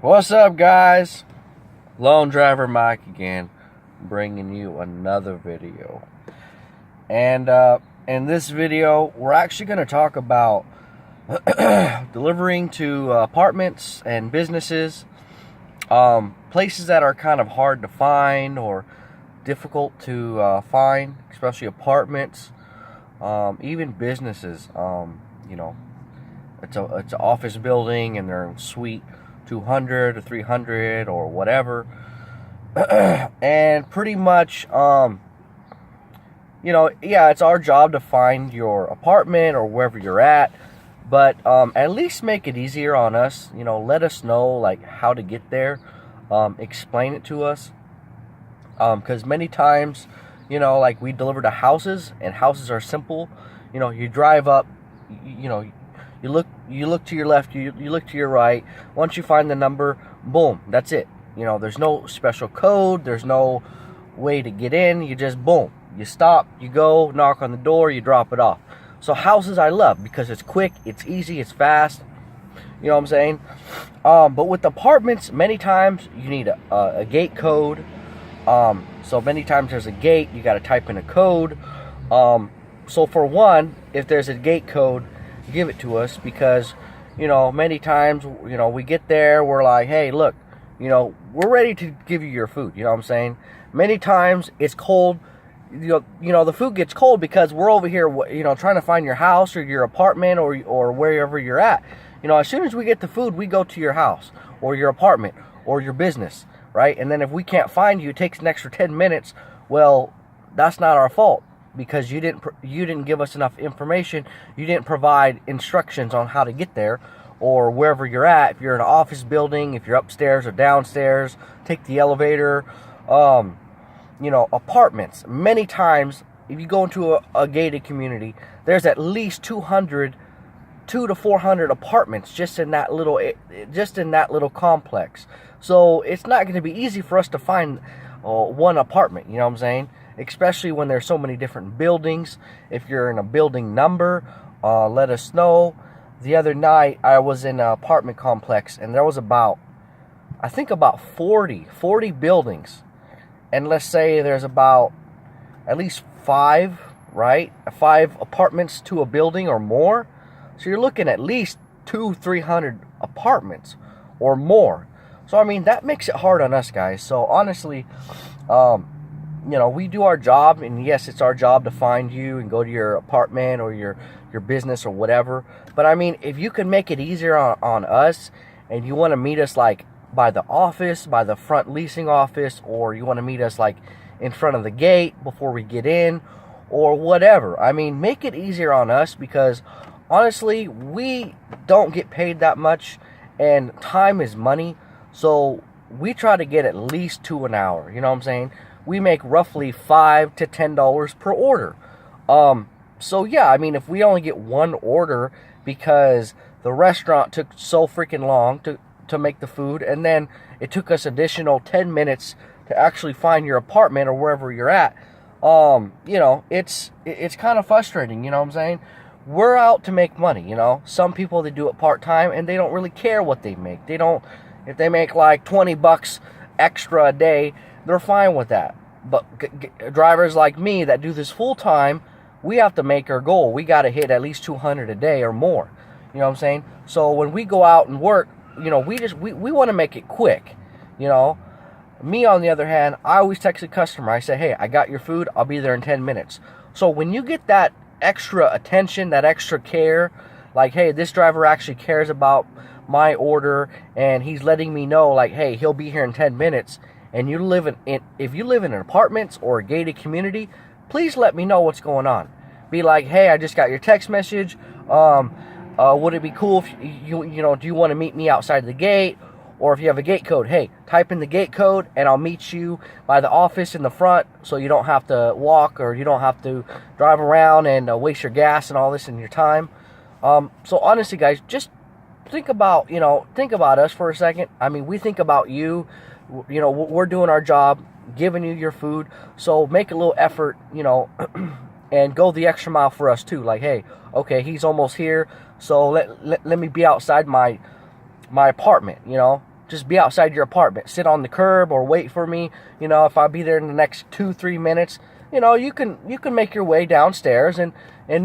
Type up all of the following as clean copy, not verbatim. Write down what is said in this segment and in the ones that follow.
What's up, guys? Lone Driver Mike again, bringing you another video. And in this video, we're actually going to talk about delivering to apartments and businesses, places that are kind of hard to find or difficult to find, especially apartments, even businesses. It's an office building and they're in suite 200 or 300 or whatever. And pretty much, it's our job to find your apartment or wherever you're at, but at least make it easier on us. Let us know like how to get there. Explain it to us, because many times, like we deliver to houses, and houses are simple. You drive up, you look to your left, you look to your right. Once you find the number, boom, that's it. There's no special code, there's no way to get in. You just boom, you stop, you go, knock on the door, you drop it off. So houses I love because it's quick, it's easy, it's fast. You know what I'm saying? But with apartments, many times you need a gate code. So many times there's a gate, you got to type in a code. So for one, if there's a gate code, give it to us, because many times we get there, we're like, hey, look, we're ready to give you your food. You know what I'm saying? Many times it's cold. The food gets cold because we're over here trying to find your house or your apartment or wherever you're at. As soon as we get the food, we go to your house or your apartment or your business, right? And then if we can't find you, it takes an extra 10 minutes. Well, that's not our fault, because you didn't give us enough information. You didn't provide instructions on how to get there or wherever you're at. If you're in an office building, if you're upstairs or downstairs, take the elevator. Apartments, many times if you go into a gated community, there's at least 200 to 400 apartments just in that little complex. So it's not going to be easy for us to find one apartment. You know what I'm saying? Especially when there's so many different buildings. If you're in a building number, let us know. The other night I was in an apartment complex, and there was about 40 buildings, and let's say there's about at least 5 apartments to a building or more. So you're looking at least 200-300 apartments or more. So I mean, that makes it hard on us, guys. So honestly, we do our job, and yes, it's our job to find you and go to your apartment or your business or whatever. But I mean, if you can make it easier on us, and you want to meet us like by the office, by the front leasing office, or you want to meet us like in front of the gate before we get in, or whatever. I mean, make it easier on us, because honestly, we don't get paid that much, and time is money. So we try to get at least 2 an hour. You know what I'm saying? We make roughly $5 to $10 per order. So yeah, I mean, if we only get one order because the restaurant took so freaking long to make the food, and then it took us additional 10 minutes to actually find your apartment or wherever you're at, it's kind of frustrating. You know what I'm saying? We're out to make money. Some people, they do it part-time, and they don't really care what they make. If they make like $20 extra a day, they're fine with that. But drivers like me that do this full-time, we have to make our goal. We got to hit at least 200 a day or more. You know what I'm saying? So when we go out and work, we want to make it quick. Me, on the other hand, I always text the customer. I say, hey, I got your food. I'll be there in 10 minutes. So when you get that extra attention, that extra care, like, hey, this driver actually cares about my order, and he's letting me know, like, hey, he'll be here in 10 minutes. And if you live in an apartments or a gated community, please let me know what's going on. Be like, hey, I just got your text message. Would it be cool if do you want to meet me outside the gate? Or if you have a gate code, hey, type in the gate code and I'll meet you by the office in the front, so you don't have to walk, or you don't have to drive around and waste your gas and all this and your time. So honestly, guys, just think about us for a second. I mean, we think about you. We're doing our job, giving you your food. So make a little effort, and go the extra mile for us too. Like, hey, okay, he's almost here, so let me be outside my apartment, just be outside your apartment. Sit on the curb or wait for me. You know, if I'll be there in the next 2-3 minutes, you know, you can make your way downstairs and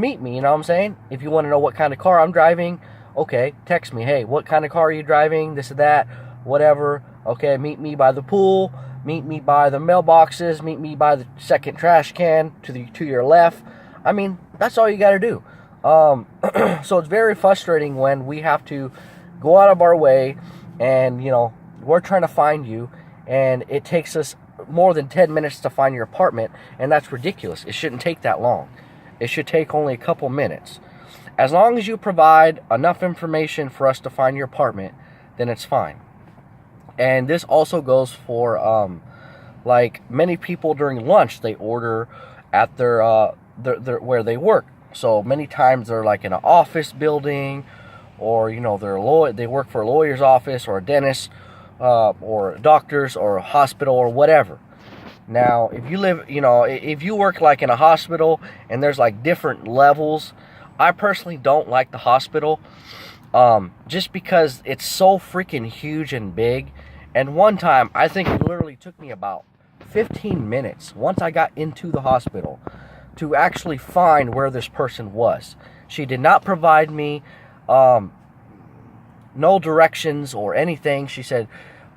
meet me. You know what I'm saying? If you want to know what kind of car I'm driving, okay, text me. Hey, what kind of car are you driving? This or that, whatever. Okay, meet me by the pool. Meet me by the mailboxes. Meet me by the second trash can to your left. I mean, that's all you got to do. So it's very frustrating when we have to go out of our way and, you know, we're trying to find you and it takes us more than 10 minutes to find your apartment, and that's ridiculous. It shouldn't take that long. It should take only a couple minutes. As long as you provide enough information for us to find your apartment, then it's fine. And this also goes for, like, many people during lunch, they order at their where they work. So many times they're like in an office building, or, you know, they work for a lawyer's office or a dentist, or a doctor's or a hospital or whatever. Now, if you work like in a hospital and there's like different levels, I personally don't like the hospital, just because it's so freaking huge and big. And one time, I think it literally took me about 15 minutes once I got into the hospital to actually find where this person was. She did not provide me no directions or anything. She said,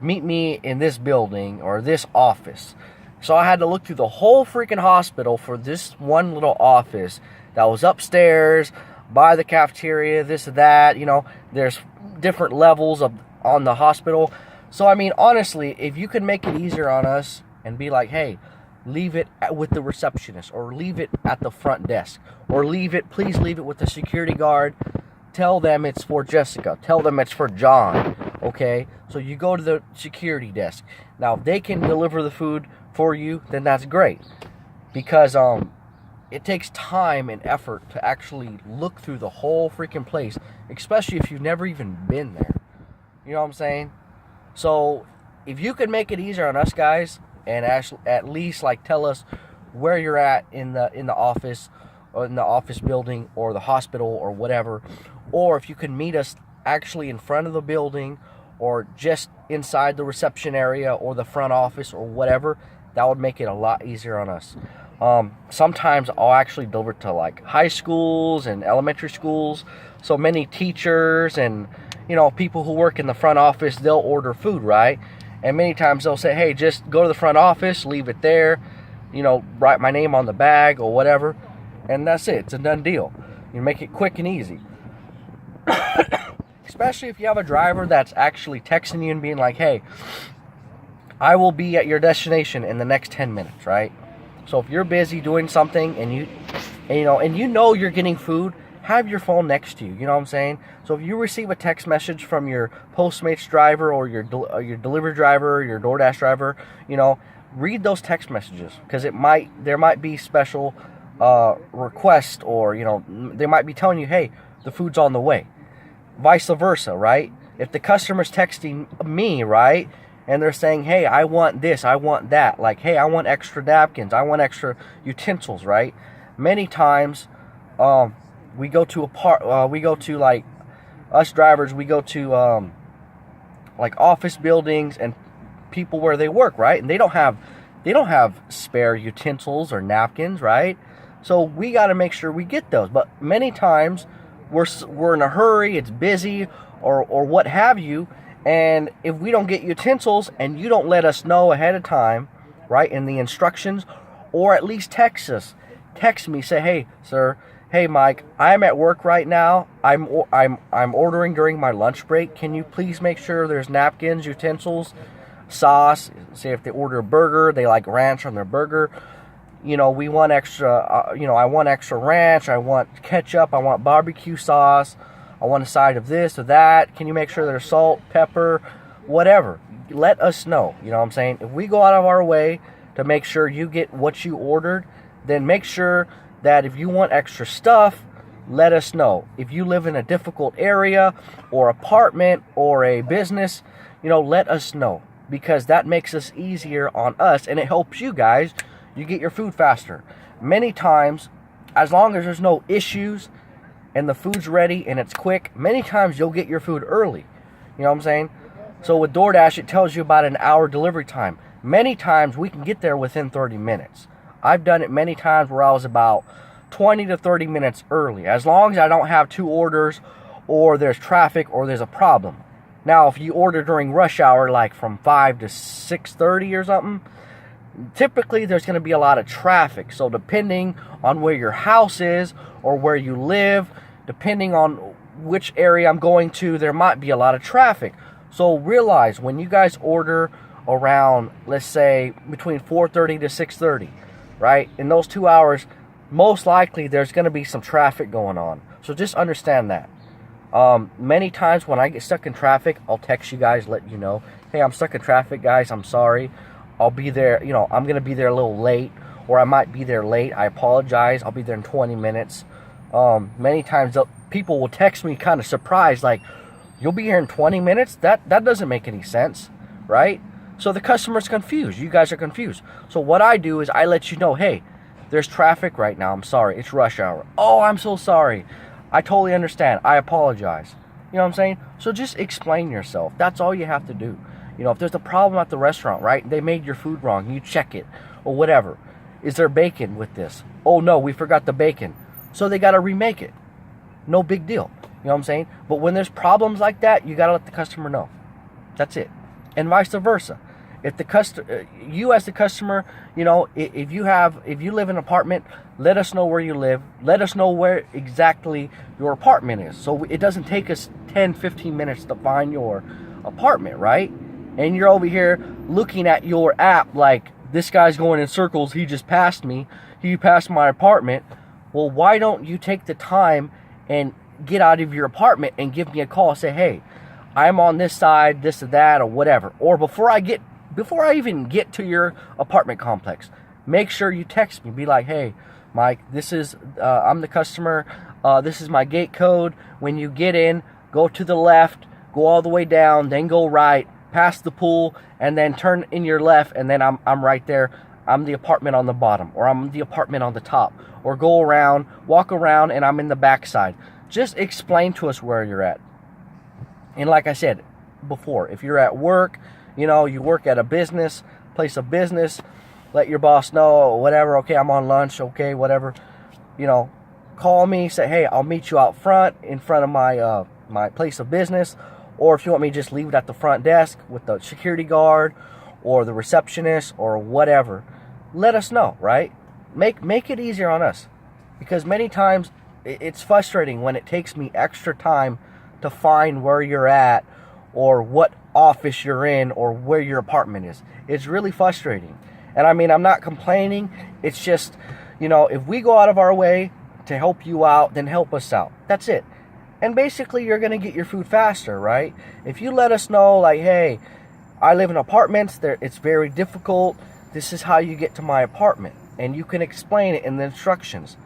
meet me in this building or this office. So I had to look through the whole freaking hospital for this one little office that was upstairs by the cafeteria, this or that. You know, there's different levels on the hospital. So, I mean, honestly, if you could make it easier on us and be like, hey, leave it with the receptionist, or leave it at the front desk, or please leave it with the security guard. Tell them it's for Jessica. Tell them it's for John. Okay? So you go to the security desk. Now, if they can deliver the food for you, then that's great. Because it takes time and effort to actually look through the whole freaking place, especially if you've never even been there. You know what I'm saying? So if you could make it easier on us guys, and actually at least like tell us where you're at in the office, or in the office building, or the hospital, or whatever, or if you can meet us actually in front of the building, or just inside the reception area, or the front office, or whatever, that would make it a lot easier on us. Sometimes I'll actually deliver to like high schools and elementary schools, so many teachers and, you know, people who work in the front office, they'll order food, right? And many times they'll say, hey, just go to the front office, leave it there, you know, write my name on the bag or whatever, and that's it. It's a done deal. You make it quick and easy. Especially if you have a driver that's actually texting you and being like, hey, I will be at your destination in the next 10 minutes, right? So if you're busy doing something and you know you're getting food, have your phone next to you. You know what I'm saying? So if you receive a text message from your Postmates driver, or your delivery driver, or your Doordash driver, you know, read those text messages, because there might be special requests, or, you know, they might be telling you, hey, the food's on the way. Vice versa, right? If the customer's texting me, right, and they're saying, hey, I want this, I want that, like, hey, I want extra napkins, I want extra utensils, right? Many times, we go to like, us drivers, we go to like office buildings and people where they work, right? And they don't have spare utensils or napkins, right? So we got to make sure we get those. But many times we're in a hurry, it's busy, or what have you, and if we don't get utensils and you don't let us know ahead of time, right, in the instructions, or at least text me, say, hey, sir, hey, Mike, I'm at work right now. I'm ordering during my lunch break. Can you please make sure there's napkins, utensils, sauce? Say if they order a burger, they like ranch on their burger. You know, we want extra, I want extra ranch. I want ketchup. I want barbecue sauce. I want a side of this or that. Can you make sure there's salt, pepper, whatever? Let us know. You know what I'm saying? If we go out of our way to make sure you get what you ordered, then make sure that if you want extra stuff, let us know. If you live in a difficult area or apartment or a business, you know, let us know, because that makes us easier on us, and it helps you guys. You get your food faster. Many times, as long as there's no issues and the food's ready and it's quick, many times you'll get your food early. You know what I'm saying? So with DoorDash, it tells you about an hour delivery time. Many times we can get there within 30 minutes. I've done it many times where I was about 20 to 30 minutes early, as long as I don't have 2 orders or there's traffic or there's a problem. Now, if you order during rush hour, like from 5 to 6:30 or something, typically there's going to be a lot of traffic. So depending on where your house is or where you live, depending on which area I'm going to, there might be a lot of traffic. So realize when you guys order around, let's say, between 4:30 to 6:30, right? In those 2 hours, most likely there's going to be some traffic going on. So just understand that. Many times when I get stuck in traffic, I'll text you guys, let you know, hey, I'm stuck in traffic, guys. I'm sorry. I'll be there, I'm going to be there a little late, or I might be there late. I apologize. I'll be there in 20 minutes. Many times people will text me kind of surprised, like, you'll be here in 20 minutes? That doesn't make any sense, right? So the customer's confused. You guys are confused. So what I do is I let you know, hey, there's traffic right now. I'm sorry. It's rush hour. Oh, I'm so sorry. I totally understand. I apologize. You know what I'm saying? So just explain yourself. That's all you have to do. If there's a problem at the restaurant, right? They made your food wrong. You check it or whatever. Is there bacon with this? Oh, no, we forgot the bacon. So they got to remake it. No big deal. You know what I'm saying? But when there's problems like that, you got to let the customer know. That's it. And vice versa. If you as the customer, if you live in an apartment, let us know where you live. Let us know where exactly your apartment is. So it doesn't take us 10, 15 minutes to find your apartment, right? And you're over here looking at your app like, this guy's going in circles. He just passed me. He passed my apartment. Well, why don't you take the time and get out of your apartment and give me a call? Say, hey, I'm on this side, this or that, or whatever. Or before I even get to your apartment complex, make sure you text me. Be like, hey, Mike, I'm the customer. This is my gate code. When you get in, go to the left, go all the way down, then go right, past the pool, and then turn in your left, and then I'm right there. I'm the apartment on the bottom, or I'm the apartment on the top, or go around, walk around, and I'm in the backside. Just explain to us where you're at. And like I said before, if you're at work, you work at a place of business, let your boss know, whatever, okay, I'm on lunch, okay, whatever, call me, say, hey, I'll meet you out front, in front of my place of business. Or if you want me to just leave it at the front desk with the security guard or the receptionist or whatever, let us know, right? Make it easier on us. Because many times it's frustrating when it takes me extra time to find where you're at or what office you're in or where your apartment is. It's really frustrating. And I mean, I'm not complaining. It's just, if we go out of our way to help you out, then help us out. That's it. And basically, you're going to get your food faster, right? If you let us know, like, hey, I live in apartments, it's very difficult. This is how you get to my apartment. And you can explain it in the instructions.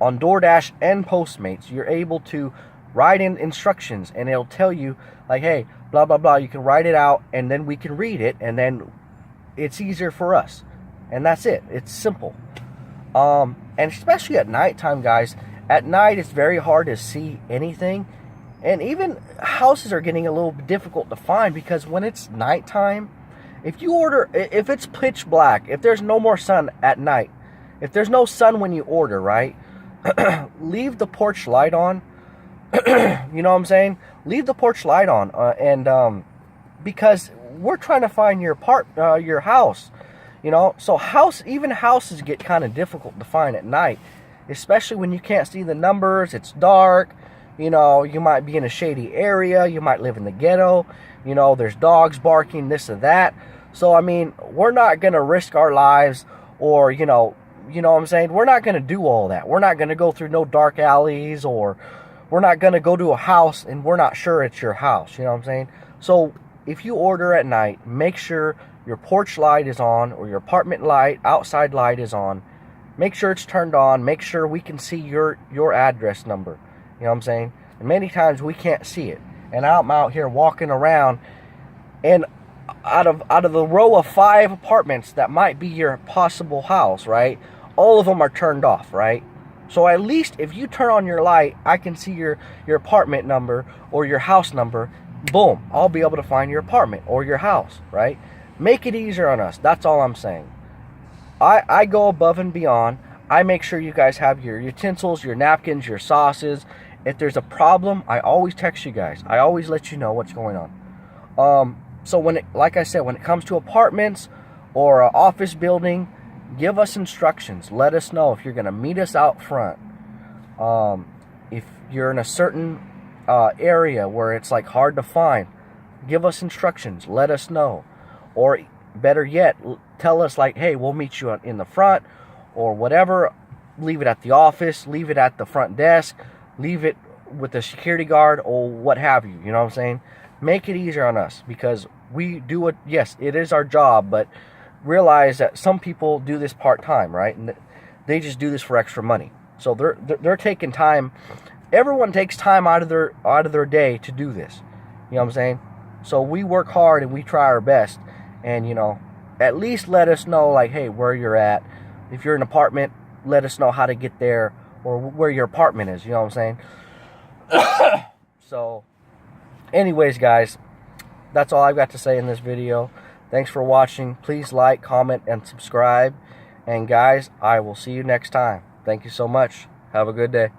On DoorDash and Postmates, you're able to write in instructions, and it'll tell you, like, hey, blah, blah, blah. You can write it out, and then we can read it, and then it's easier for us. And that's it. It's simple. And especially at nighttime, guys. At night, it's very hard to see anything. And even houses are getting a little bit difficult to find, because when it's nighttime, if it's pitch black, if there's no more sun at night, if there's no sun when you order, right? Leave the porch light on. You know what I'm saying? Leave the porch light on. Because we're trying to find your house. So even houses get kind of difficult to find at night. Especially when you can't see the numbers, it's dark, you might be in a shady area, you might live in the ghetto, there's dogs barking, this or that. So, I mean, we're not going to risk our lives or, you know what I'm saying? We're not going to do all that. We're not going to go through no dark alleys, or we're not going to go to a house and we're not sure it's your house, you know what I'm saying? So, if you order at night, make sure your porch light is on, or your apartment light, outside light is on. Make sure it's turned on. Make sure we can see your address number. You know what I'm saying? And many times we can't see it. And I'm out here walking around, and out of the row of 5 apartments that might be your possible house, right? All of them are turned off, right? So at least if you turn on your light, I can see your apartment number or your house number. boom, I'll be able to find your apartment or your house, right? Make it easier on us. That's all I'm saying. I go above and beyond. I make sure you guys have your utensils, your napkins, your sauces. If there's a problem, I always text you guys. I always let you know what's going on. So like I said, when it comes to apartments or an office building, give us instructions. Let us know if you're going to meet us out front. If you're in a certain area where it's like hard to find, give us instructions. Let us know. Or better yet, tell us like, hey, we'll meet you in the front or whatever. Leave it at the office, leave it at the front desk, leave it with the security guard or what have you. You know what I'm saying? Make it easier on us, because we do it. Yes, it is our job, but realize that some people do this part-time, right? And they just do this for extra money. So they're taking time. Everyone takes time out of their day to do this. You know what I'm saying? So we work hard and we try our best. And, you know, at least let us know, like, hey, where you're at. If you're in an apartment, let us know how to get there or where your apartment is. You know what I'm saying? So, anyways, guys, that's all I've got to say in this video. Thanks for watching. Please like, comment, and subscribe. And, guys, I will see you next time. Thank you so much. Have a good day.